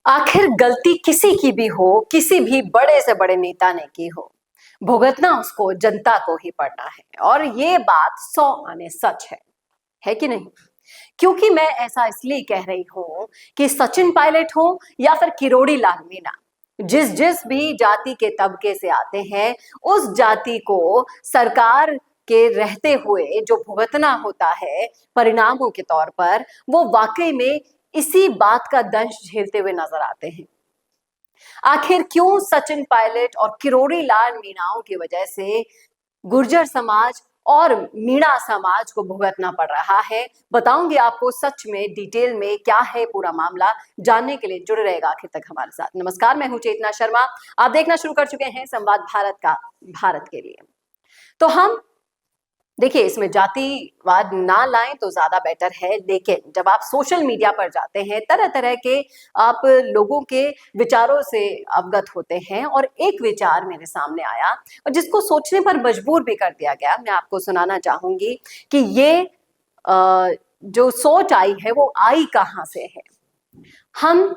आखिर गलती किसी की भी हो, किसी भी बड़े से बड़े नेता ने की हो, भुगतना उसको जनता को ही पड़ना है। और ये बात 100 आने सच है कि नहीं? क्योंकि मैं ऐसा इसलिए कह रही हूं कि सचिन पायलट हो या फिर किरोड़ी लाल मीणा, जिस जिस भी जाति के तबके से आते हैं, उस जाति को सरकार के रहते हुए जो भुगतना होता है परिणामों के तौर पर, वो वाकई में इसी बात का दंश झेलते हुए नजर आते हैं। आखिर क्यों सचिन पायलट और किरोड़ी लाल मीणाओं की वजह से गुर्जर समाज और मीणा समाज को भुगतना पड़ रहा है, बताऊंगी आपको सच में डिटेल में क्या है पूरा मामला। जानने के लिए जुड़े रहेगा आखिर तक हमारे साथ। नमस्कार, मैं हूं चेतना शर्मा। आप देखना शुरू कर चुके हैं संवाद भारत का, भारत के लिए। तो हम देखिए, इसमें जातिवाद ना लाएं तो ज्यादा बेटर है, लेकिन जब आप सोशल मीडिया पर जाते हैं, तरह तरह के आप लोगों के विचारों से अवगत होते हैं, और एक विचार मेरे सामने आया और जिसको सोचने पर मजबूर भी कर दिया गया। मैं आपको सुनाना चाहूंगी कि ये जो सोच आई है वो आई कहां से है। हम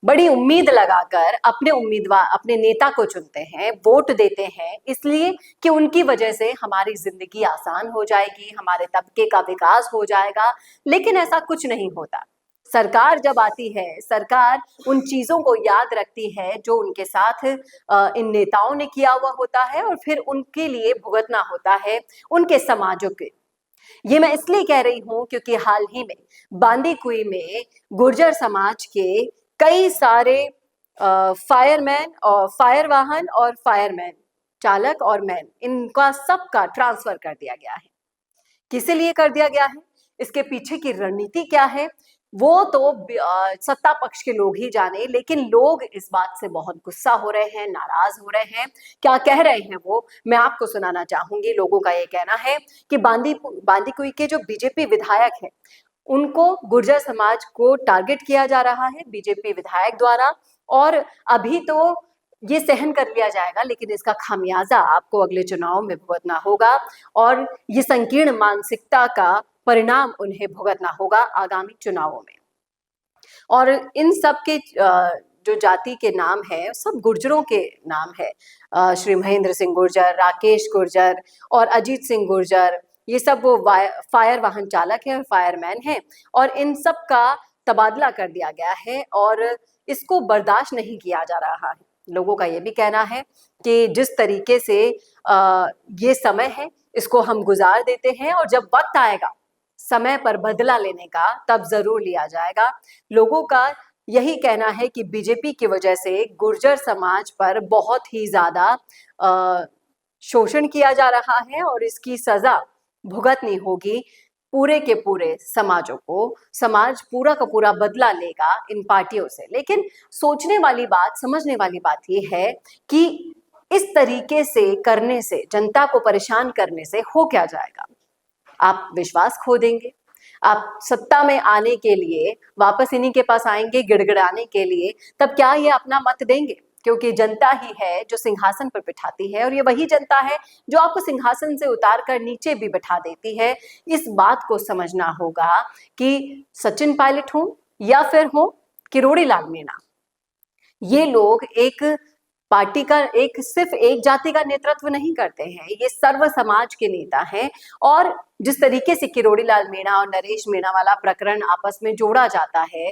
बड़ी उम्मीद लगाकर अपने उम्मीदवार, अपने नेता को चुनते हैं, वोट देते हैं, इसलिए कि उनकी वजह से हमारी जिंदगी आसान हो जाएगी, हमारे तबके का विकास हो जाएगा। लेकिन ऐसा कुछ नहीं होता। सरकार जब आती है, सरकार उन चीजों को याद रखती है जो उनके साथ इन नेताओं ने किया हुआ होता है, और फिर उनके लिए भुगतना होता है उनके समाजों के। ये मैं इसलिए कह रही हूं क्योंकि हाल ही में बांदीकुई में गुर्जर समाज के कई सारे फायरमैन और फायर वाहन और फायरमैन, चालक और मैन, इनका सबका ट्रांसफर कर दिया गया है। किस लिए कर दिया गया है, इसके पीछे की रणनीति क्या है, वो तो सत्ता पक्ष के लोग ही जाने। लेकिन लोग इस बात से बहुत गुस्सा हो रहे हैं, नाराज हो रहे हैं। क्या कह रहे हैं वो मैं आपको सुनाना चाहूंगी। लोगों का ये कहना है कि बांदीकुई के जो बीजेपी विधायक हैं, उनको गुर्जर समाज को टारगेट किया जा रहा है बीजेपी विधायक द्वारा, और अभी तो ये सहन कर लिया जाएगा, लेकिन इसका खामियाजा आपको अगले चुनाव में भुगतना होगा, और ये संकीर्ण मानसिकता का परिणाम उन्हें भुगतना होगा आगामी चुनावों में। और इन सब के जो जाति के नाम है, सब गुर्जरों के नाम है। श्री महेंद्र सिंह गुर्जर, राकेश गुर्जर और अजीत सिंह गुर्जर, ये सब वो फायर वाहन चालक है और फायरमैन है, और इन सब का तबादला कर दिया गया है और इसको बर्दाश्त नहीं किया जा रहा है। लोगों का ये भी कहना है कि जिस तरीके से ये समय है, इसको हम गुजार देते हैं, और जब वक्त आएगा समय पर बदला लेने का, तब जरूर लिया जाएगा। लोगों का यही कहना है कि बीजेपी की वजह से गुर्जर समाज पर बहुत ही ज्यादा शोषण किया जा रहा है, और इसकी सजा भुगतनी होगी पूरे के पूरे समाजों को। समाज पूरा का पूरा बदला लेगा इन पार्टियों से। लेकिन सोचने वाली बात, समझने वाली बात यह है कि इस तरीके से करने से, जनता को परेशान करने से हो क्या जाएगा? आप विश्वास खो देंगे। आप सत्ता में आने के लिए वापस इन्हीं के पास आएंगे गिड़गिड़ाने के लिए, तब क्या ये अपना मत देंगे? क्योंकि जनता ही है जो सिंहासन पर बिठाती है, और ये वही जनता है जो आपको सिंहासन से उतार कर नीचे भी बिठा देती है। इस बात को समझना होगा कि सचिन पायलट हो या फिर हो किरोड़ी लाल मीणा, ये लोग एक पार्टी का, एक सिर्फ एक जाति का नेतृत्व नहीं करते हैं, ये सर्व समाज के नेता हैं। और जिस तरीके से किरोड़ी लाल मीणा और नरेश मीणा वाला प्रकरण आपस में जोड़ा जाता है,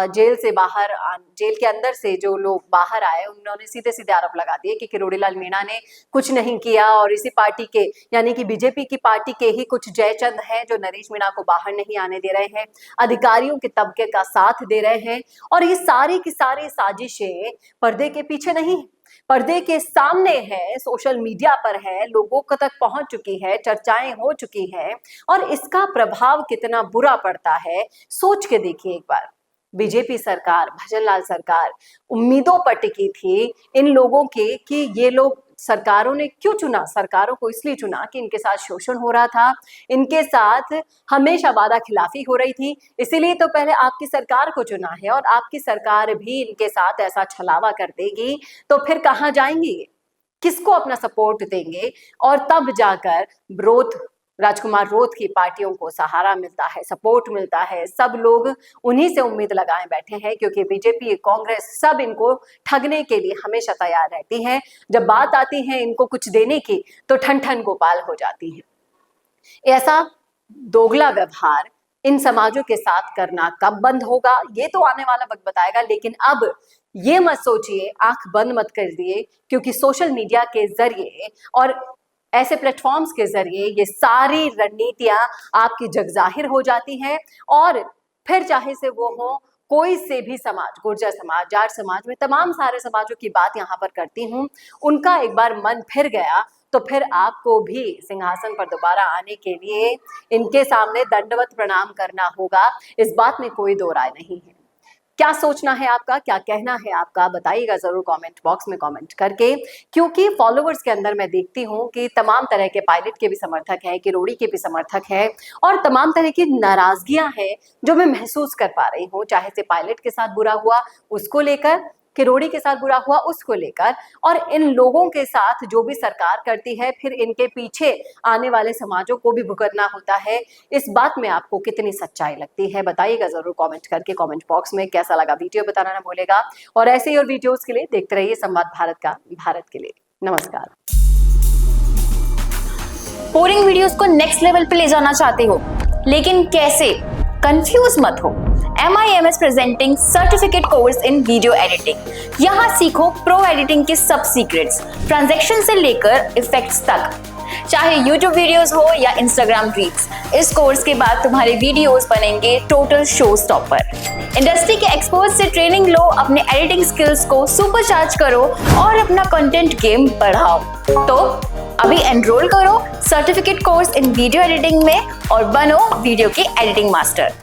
जेल से बाहर, जेल के अंदर से जो लोग बाहर आए, उन्होंने सीधे सीधे आरोप लगा दिए कि किरोड़ी लाल मीणा ने कुछ नहीं किया, और इसी पार्टी के, यानी कि बीजेपी की पार्टी के ही कुछ जयचंद हैं जो नरेश मीणा को बाहर नहीं आने दे रहे हैं, अधिकारियों के तबके का साथ दे रहे हैं। और ये सारी की सारी साजिशें पर्दे के पीछे नहीं, पर्दे के सामने है, सोशल मीडिया पर है, लोगों तक पहुंच चुकी है, चर्चाएं हो चुकी हैं, और इसका प्रभाव कितना बुरा पड़ता है सोच के देखिए एक बार। बीजेपी सरकार, भजनलाल सरकार उम्मीदों पर टिकी थी इन लोगों के कि ये लोग, सरकारों ने क्यों चुना, सरकारों को इसलिए चुना कि इनके साथ शोषण हो रहा था, इनके साथ हमेशा वादा खिलाफी हो रही थी, इसीलिए तो पहले आपकी सरकार को चुना है। और आपकी सरकार भी इनके साथ ऐसा छलावा कर देगी तो फिर कहाँ जाएंगे, किसको अपना सपोर्ट देंगे? और तब जाकर विरोध राजकुमार रोध की पार्टियों को सहारा मिलता है, सपोर्ट मिलता है, सब लोग उन्हीं से उम्मीद लगाए बैठे हैं, क्योंकि बीजेपी, कांग्रेस सब इनको ठगने के लिए हमेशा तैयार रहती है। जब बात आती है इनको कुछ देने की तो ठन ठन गोपाल हो जाती है। ऐसा दोगला व्यवहार इन समाजों के साथ करना कब बंद होगा ये तो आने वाला वक्त बताएगा, लेकिन अब ये मत सोचिए, आंख बंद मत कर दिए, क्योंकि सोशल मीडिया के जरिए और ऐसे प्लेटफॉर्म्स के जरिए ये सारी रणनीतियां आपकी जगजाहिर हो जाती हैं। और फिर चाहे से वो हो कोई से भी समाज, गुर्जर समाज, जाट समाज, में तमाम सारे समाजों की बात यहाँ पर करती हूँ, उनका एक बार मन फिर गया तो फिर आपको भी सिंहासन पर दोबारा आने के लिए इनके सामने दंडवत प्रणाम करना होगा, इस बात में कोई दो राय नहीं है। क्या सोचना है आपका, क्या कहना है आपका, बताइएगा जरूर कमेंट बॉक्स में कमेंट करके, क्योंकि फॉलोअर्स के अंदर मैं देखती हूँ कि तमाम तरह के पायलट के भी समर्थक हैं, किरोड़ी के भी समर्थक हैं, और तमाम तरह की नाराजगियां हैं जो मैं महसूस कर पा रही हूँ, चाहे से पायलट के साथ बुरा हुआ उसको लेकर, किरोड़ी के साथ बुरा हुआ उसको लेकर, और इन लोगों के साथ जो भी सरकार करती है फिर इनके पीछे आने वाले समाजों को भी भुगतना होता है। इस बात में आपको कितनी सच्चाई लगती है बताइएगा जरूर कमेंट करके, कमेंट बॉक्स में। कैसा लगा वीडियो बताना ना भूलेगा, और ऐसे ही और वीडियोस के लिए देखते रहिए संवाद भारत का, भारत के लिए। नमस्कार। बोरिंग वीडियोस को नेक्स्ट लेवल पे ले जाना चाहते हो, लेकिन कैसे? कंफ्यूज मत हो। MIMS presenting certificate course in video editing. यहाँ सीखो प्रो एडिटिंग के सब सीक्रेट्स, ट्रांजैक्शन से लेकर इफेक्ट्स तक, चाहे YouTube वीडियोस हो या Instagram रील्स। इस कोर्स के बाद तुम्हारे वीडियोस बनेंगे टोटल शो स्टॉपर। इंडस्ट्री के एक्सपर्ट से ट्रेनिंग लो, अपने एडिटिंग स्किल्स को सुपरचार्ज करो और अपना कंटेंट गेम बढ़ाओ। तो अभी एनरोल करो certificate course in video editing में और बनो वीडियो के एडिटिंग मास्टर।